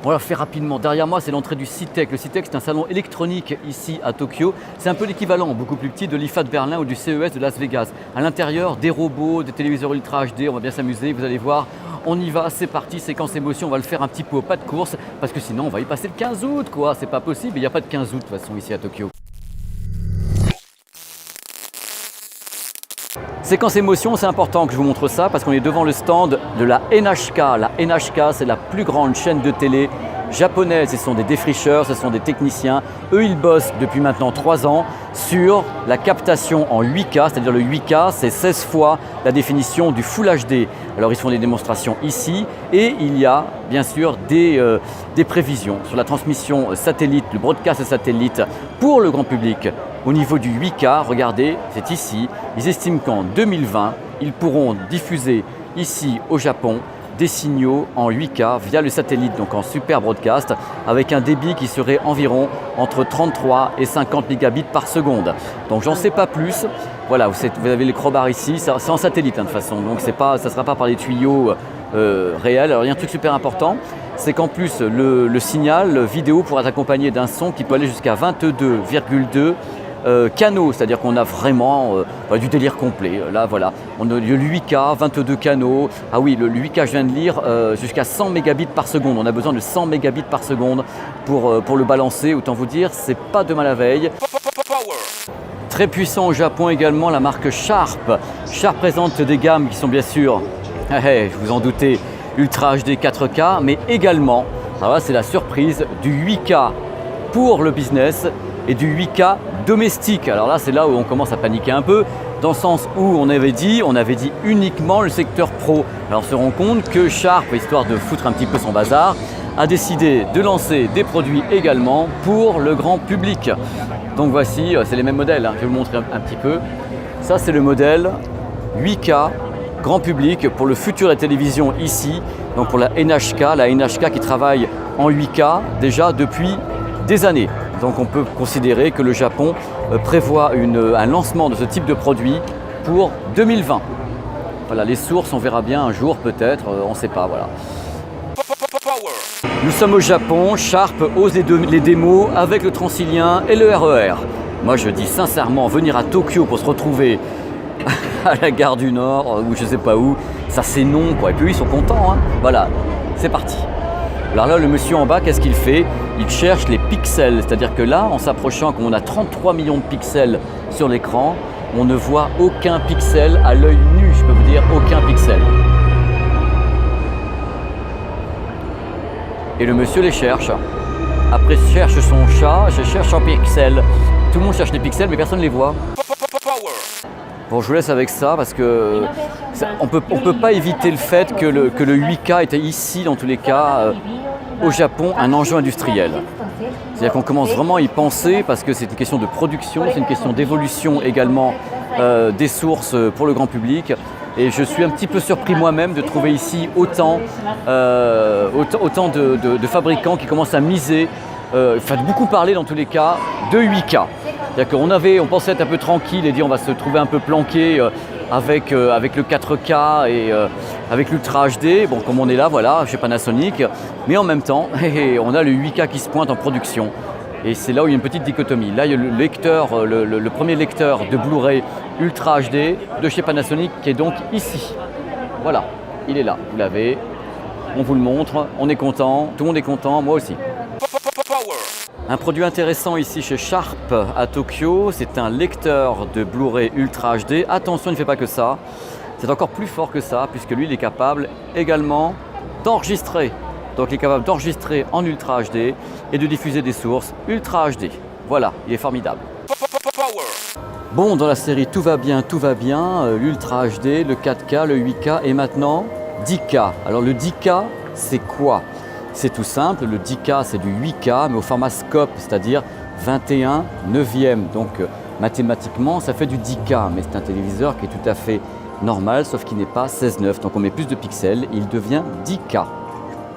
On l'a fait rapidement. Derrière moi, c'est l'entrée du CITEC. Le CITEC, c'est un salon électronique ici à Tokyo. C'est un peu l'équivalent, beaucoup plus petit, de l'IFA de Berlin ou du CES de Las Vegas. À l'intérieur, des robots, des téléviseurs Ultra HD, on va bien s'amuser, vous allez voir. On y va, c'est parti, séquence émotion, on va le faire un petit peu au pas de course, parce que sinon on va y passer le 15 août, quoi. C'est pas possible, il n'y a pas de 15 août de toute façon ici à Tokyo. Séquence émotion, c'est important que je vous montre ça parce qu'on est devant le stand de la NHK. La NHK, c'est la plus grande chaîne de télé japonaise. Ce sont des défricheurs, ce sont des techniciens. Eux, ils bossent depuis maintenant 3 ans sur la captation en 8K, c'est-à-dire le 8K, c'est 16 fois la définition du Full HD. Alors, ils font des démonstrations ici et il y a bien sûr des prévisions sur la transmission satellite, le broadcast satellite pour le grand public. Au niveau du 8K, regardez, c'est ici, ils estiment qu'en 2020, ils pourront diffuser ici au Japon des signaux en 8K via le satellite, donc en super broadcast, avec un débit qui serait environ entre 33 et 50 mégabits par seconde. Donc j'en sais pas plus. Voilà, vous avez les crobards ici, c'est en satellite de toute façon, donc ça ne sera pas par des tuyaux réels. Alors il y a un truc super important, c'est qu'en plus le signal vidéo pourra être accompagné d'un son qui peut aller jusqu'à 22,2 canaux, c'est-à-dire qu'on a vraiment du délire complet. Là, voilà, on a le 8K, 22 canaux. Ah oui, le 8K, je viens de lire, jusqu'à 100 mégabits par seconde. On a besoin de 100 mégabits par seconde pour le balancer. Autant vous dire, c'est pas de mal à veille. Très puissant au Japon également, la marque Sharp. Sharp présente des gammes qui sont bien sûr, je vous en doutez, Ultra HD 4K, mais également, c'est la surprise, du 8K pour le business et du 8K domestique. Alors là, c'est là où on commence à paniquer un peu, dans le sens où on avait dit uniquement le secteur pro. Alors on se rend compte que Sharp, histoire de foutre un petit peu son bazar, a décidé de lancer des produits également pour le grand public. Donc voici, c'est les mêmes modèles, je vais vous montrer un petit peu. Ça, c'est le modèle 8K grand public pour le futur de la télévision ici, donc pour la NHK qui travaille en 8K déjà depuis des années. Donc on peut considérer que le Japon prévoit un lancement de ce type de produit pour 2020. Voilà, les sources, on verra bien un jour peut-être, on ne sait pas. Voilà. Nous sommes au Japon, Sharp ose les démos avec le Transilien et le RER. Moi je dis sincèrement, venir à Tokyo pour se retrouver à la gare du Nord ou je ne sais pas où, ça c'est non quoi. Et puis ils sont contents, hein. Voilà, c'est parti. Alors là, le monsieur en bas, qu'est-ce qu'il fait? Il cherche les pixels, c'est-à-dire que là, en s'approchant, quand on a 33 millions de pixels sur l'écran, on ne voit aucun pixel à l'œil nu, je peux vous dire, aucun pixel. Et le monsieur les cherche. Après, il cherche son chat, je cherche un pixel. Tout le monde cherche les pixels, mais personne ne les voit. Bon, je vous laisse avec ça parce que on peut pas éviter le fait que le 8K était ici, dans tous les cas, au Japon, un enjeu industriel. C'est-à-dire qu'on commence vraiment à y penser parce que c'est une question de production, c'est une question d'évolution également des sources pour le grand public. Et je suis un petit peu surpris moi-même de trouver ici autant de fabricants qui commencent à miser, beaucoup parler dans tous les cas, de 8K. C'est-à-dire on pensait être un peu tranquille et dire on va se trouver un peu planqué avec le 4K et avec l'Ultra HD, bon comme on est là, voilà, chez Panasonic, mais en même temps, on a le 8K qui se pointe en production. Et c'est là où il y a une petite dichotomie. Là, il y a le premier lecteur de Blu-ray Ultra HD de chez Panasonic qui est donc ici. Voilà, il est là, vous l'avez, on vous le montre, on est content, tout le monde est content, moi aussi. Un produit intéressant ici chez Sharp à Tokyo, c'est un lecteur de Blu-ray Ultra HD. Attention, il ne fait pas que ça, c'est encore plus fort que ça, puisque lui, il est capable également d'enregistrer. Donc il est capable d'enregistrer en Ultra HD et de diffuser des sources Ultra HD. Voilà, il est formidable. Bon, dans la série tout va bien, l'Ultra HD, le 4K, le 8K et maintenant 10K. Alors le 10K, c'est quoi? C'est tout simple, le 10K c'est du 8K mais au format scope, c'est-à-dire 21/9. Donc mathématiquement ça fait du 10K, mais c'est un téléviseur qui est tout à fait normal, sauf qu'il n'est pas 16/9. Donc on met plus de pixels, il devient 10K.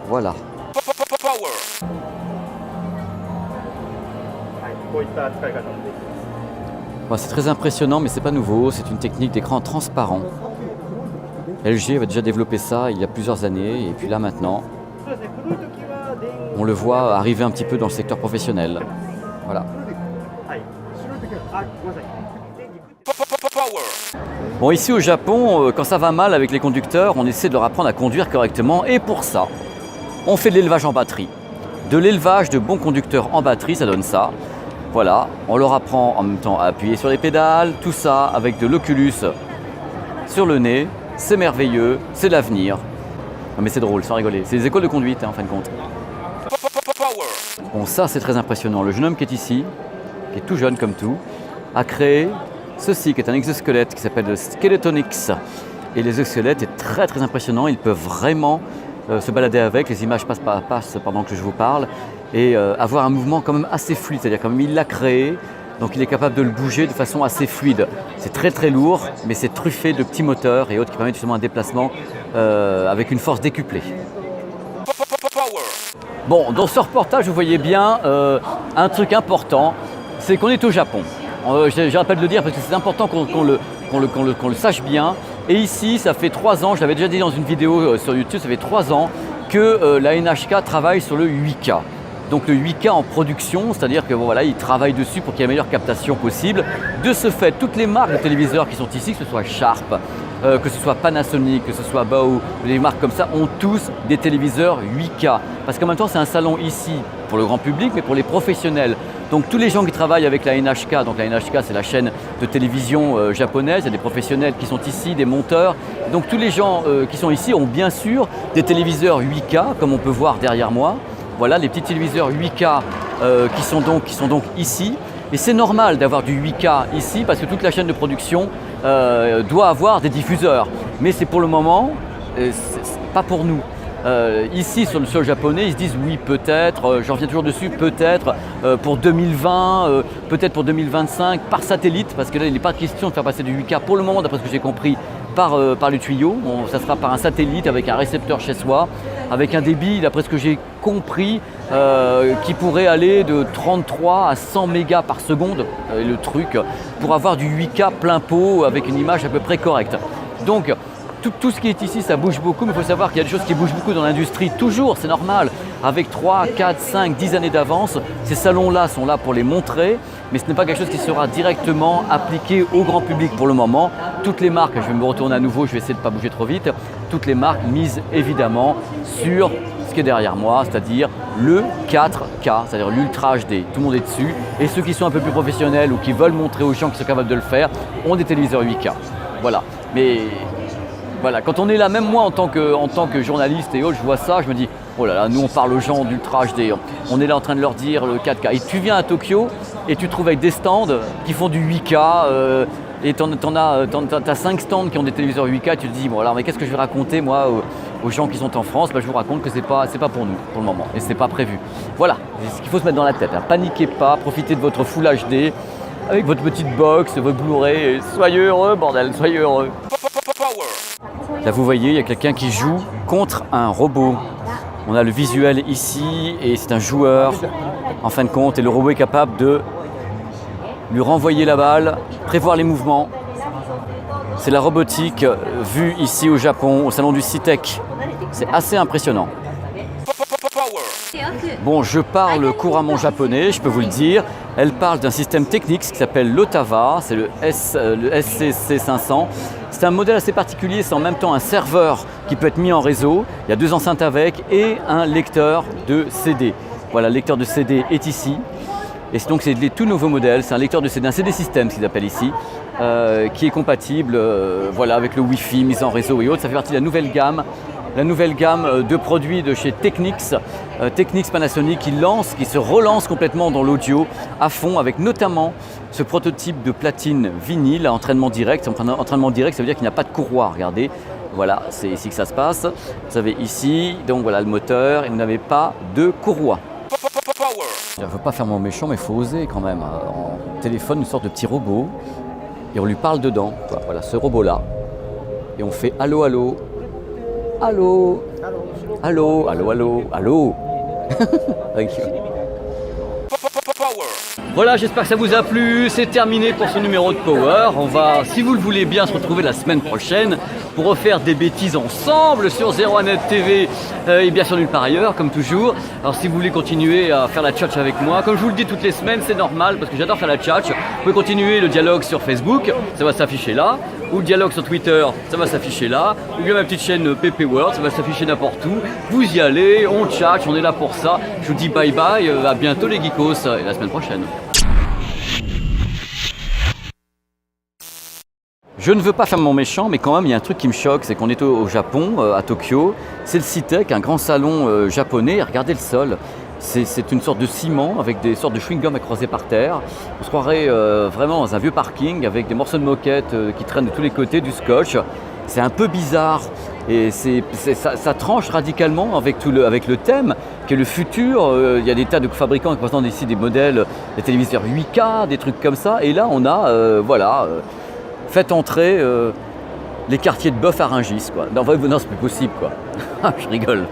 Voilà. Bon, c'est très impressionnant, mais c'est pas nouveau. C'est une technique d'écran transparent. LG avait déjà développé ça il y a plusieurs années, et puis là maintenant, on le voit arriver un petit peu dans le secteur professionnel. Voilà. Bon, ici au Japon, quand ça va mal avec les conducteurs, on essaie de leur apprendre à conduire correctement et pour ça, on fait de l'élevage en batterie. De l'élevage de bons conducteurs en batterie, ça donne ça. Voilà, on leur apprend en même temps à appuyer sur les pédales, tout ça avec de l'Oculus sur le nez. C'est merveilleux, c'est l'avenir. Non mais c'est drôle, sans rigoler. C'est des écoles de conduite, en fin de compte. Bon, ça c'est très impressionnant. Le jeune homme qui est ici, qui est tout jeune comme tout, a créé ceci qui est un exosquelette qui s'appelle le Skeletonix. Et l'exosquelette est très très impressionnant. Ils peuvent vraiment se balader avec. Les images passent pendant que je vous parle. Et avoir un mouvement quand même assez fluide. C'est-à-dire comme il l'a créé, donc il est capable de le bouger de façon assez fluide. C'est très très lourd, mais c'est truffé de petits moteurs et autres qui permettent justement un déplacement avec une force décuplée. Bon, dans ce reportage, vous voyez bien un truc important, c'est qu'on est au Japon. J'arrête pas de le dire parce que c'est important qu'on le sache bien. Et ici, ça fait 3 ans, je l'avais déjà dit dans une vidéo sur YouTube, ça fait 3 ans que la NHK travaille sur le 8K. Donc le 8K en production, c'est-à-dire que voilà, ils travaillent dessus pour qu'il y ait la meilleure captation possible. De ce fait, toutes les marques de téléviseurs qui sont ici, que ce soit Sharp, que ce soit Panasonic, que ce soit Bao, les marques comme ça, ont tous des téléviseurs 8K. Parce qu'en même temps, c'est un salon ici pour le grand public, mais pour les professionnels. Donc tous les gens qui travaillent avec la NHK, donc la NHK c'est la chaîne de télévision japonaise, il y a des professionnels qui sont ici, des monteurs. Donc tous les gens qui sont ici ont bien sûr des téléviseurs 8K, comme on peut voir derrière moi. Voilà, les petits téléviseurs 8K qui sont donc ici. Et c'est normal d'avoir du 8K ici parce que toute la chaîne de production doit avoir des diffuseurs. Mais c'est pour le moment, c'est pas pour nous. Ici sur le sol japonais, ils se disent oui peut-être, j'en reviens toujours dessus, peut-être pour 2020, peut-être pour 2025 par satellite, parce que là il n'est pas question de faire passer du 8K pour le moment d'après ce que j'ai compris par le tuyau. Bon, ça sera par un satellite avec un récepteur chez soi, avec un débit d'après ce que j'ai compris qui pourrait aller de 33 à 100 mégas par seconde, le truc, pour avoir du 8K plein pot avec une image à peu près correcte. Donc tout ce qui est ici, ça bouge beaucoup, mais il faut savoir qu'il y a des choses qui bougent beaucoup dans l'industrie, toujours, c'est normal. Avec 3, 4, 5, 10 années d'avance, ces salons-là sont là pour les montrer, mais ce n'est pas quelque chose qui sera directement appliqué au grand public pour le moment. Toutes les marques, je vais me retourner à nouveau, je vais essayer de ne pas bouger trop vite, toutes les marques misent évidemment sur ce qui est derrière moi, c'est-à-dire le 4K, c'est-à-dire l'Ultra HD. Tout le monde est dessus, et ceux qui sont un peu plus professionnels ou qui veulent montrer aux gens qui sont capables de le faire, ont des téléviseurs 8K. Voilà, mais voilà, quand on est là, même moi en tant que journaliste et autres, je vois ça, je me dis oh là là, nous on parle aux gens d'Ultra HD, on est là en train de leur dire le 4K. Et tu viens à Tokyo et tu trouves avec des stands qui font du 8K et t'as 5 stands qui ont des téléviseurs 8K, tu te dis bon alors mais qu'est-ce que je vais raconter moi aux gens qui sont en France? Je vous raconte que c'est pas pour nous pour le moment et c'est pas prévu. Voilà, c'est ce qu'il faut se mettre dans la tête, hein. Paniquez pas, profitez de votre Full HD avec votre petite box, votre Blu-ray, soyez heureux bordel, soyez heureux. Là vous voyez, il y a quelqu'un qui joue contre un robot. On a le visuel ici et c'est un joueur en fin de compte et le robot est capable de lui renvoyer la balle, prévoir les mouvements. C'est la robotique vue ici au Japon, au salon du CITEC. C'est assez impressionnant. Bon, je parle couramment japonais, je peux vous le dire. Elle parle d'un système technique qui s'appelle l'Otava, c'est le SCC500. C'est un modèle assez particulier, c'est en même temps un serveur qui peut être mis en réseau. Il y a 2 enceintes avec et un lecteur de CD. Voilà, le lecteur de CD est ici. Et donc c'est des tout nouveaux modèles, c'est un lecteur de CD, un CD système qu'ils appellent ici, qui est compatible voilà, avec le Wi-Fi, mise en réseau et autres. Ça fait partie de la nouvelle gamme de produits de chez Technics, Technics Panasonic qui se relance complètement dans l'audio à fond avec notamment ce prototype de platine vinyle à entraînement direct. Entraînement direct, ça veut dire qu'il n'y a pas de courroie, regardez, voilà, c'est ici que ça se passe. Vous avez ici, donc voilà le moteur et vous n'avez pas de courroie. Je ne veux pas faire mon méchant, mais il faut oser quand même. On téléphone une sorte de petit robot et on lui parle dedans. Voilà, ce robot-là. Et on fait allô, allô. Allô. Allô, allô, allô, allô. Thank you. Voilà, j'espère que ça vous a plu. C'est terminé pour ce numéro de Power. On va, si vous le voulez bien, se retrouver la semaine prochaine pour refaire des bêtises ensemble sur 01net TV et bien sûr nulle part ailleurs, comme toujours. Alors si vous voulez continuer à faire la tchatch avec moi, comme je vous le dis toutes les semaines, c'est normal parce que j'adore faire la tchatch. Vous pouvez continuer le dialogue sur Facebook, ça va s'afficher là. Ou le dialogue sur Twitter, ça va s'afficher là. Ou bien ma petite chaîne PP World, ça va s'afficher n'importe où. Vous y allez, on tchatch, on est là pour ça. Je vous dis bye bye, à bientôt les geekos et la semaine prochaine. Je ne veux pas faire mon méchant, mais quand même il y a un truc qui me choque, c'est qu'on est au Japon, à Tokyo. C'est le CITEC, un grand salon japonais, et regardez le sol. C'est une sorte de ciment avec des sortes de chewing-gum à croiser par terre. On se croirait vraiment dans un vieux parking avec des morceaux de moquette qui traînent de tous les côtés, du scotch. C'est un peu bizarre et ça tranche radicalement avec le thème qui est le futur. Il y a des tas de fabricants qui présentent ici des modèles, des téléviseurs 8K, des trucs comme ça. Et là on a, faites entrer les quartiers de bœuf à Rungis, quoi. Non, c'est plus possible, quoi. Je rigole.